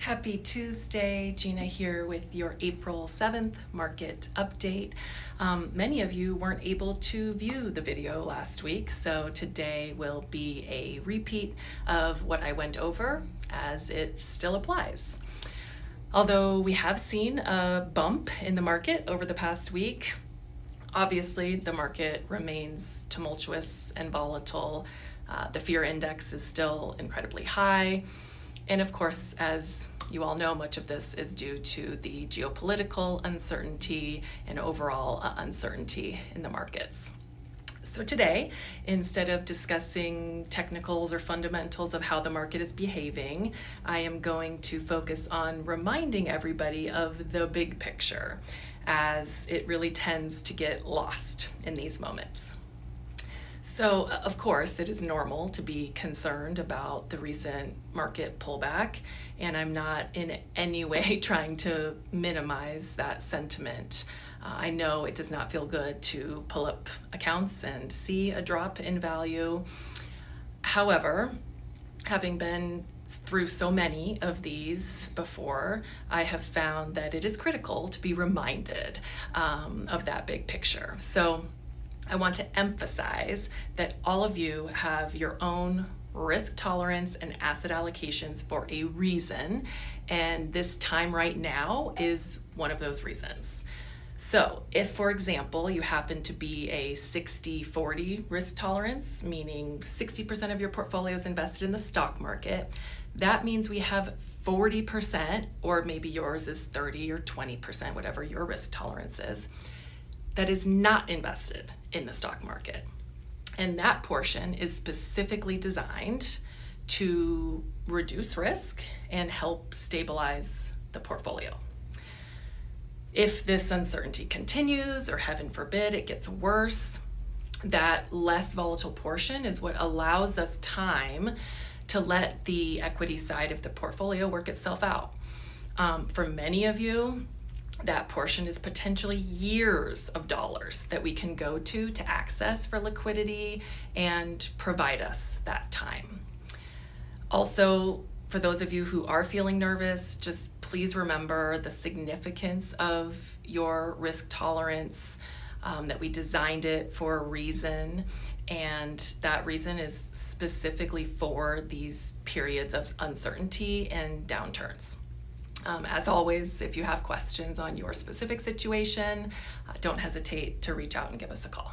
Happy Tuesday, Gina here with your April 7th market update. Many of you weren't able to view the video last week, so today will be a repeat of what I went over as it still applies. Although we have seen a bump in the market over the past week, obviously the market remains tumultuous and volatile. The fear index is still incredibly high. And of course, as you all know, much of this is due to the geopolitical uncertainty and overall uncertainty in the markets. So today, instead of discussing technicals or fundamentals of how the market is behaving, I am going to focus on reminding everybody of the big picture, as it really tends to get lost in these moments. So, of course, it is normal to be concerned about the recent market pullback, and I'm not in any way trying to minimize that sentiment. I know it does not feel good to pull up accounts and see a drop in value. However, having been through so many of these before, I have found that it is critical to be reminded of that big picture. So I want to emphasize that all of you have your own risk tolerance and asset allocations for a reason, and this time right now is one of those reasons. So if, for example, you happen to be a 60-40 risk tolerance, meaning 60% of your portfolio is invested in the stock market, that means we have 40%, or maybe yours is 30 or 20%, whatever your risk tolerance is, that is not invested in the stock market. And that portion is specifically designed to reduce risk and help stabilize the portfolio. If this uncertainty continues, or heaven forbid it gets worse, that less volatile portion is what allows us time to let the equity side of the portfolio work itself out. For many of you, that portion is potentially years of dollars that we can go to access for liquidity and provide us that time. Also, for those of you who are feeling nervous, just please remember the significance of your risk tolerance, that we designed it for a reason, and that reason is specifically for these periods of uncertainty and downturns. As always, if you have questions on your specific situation, don't hesitate to reach out and give us a call.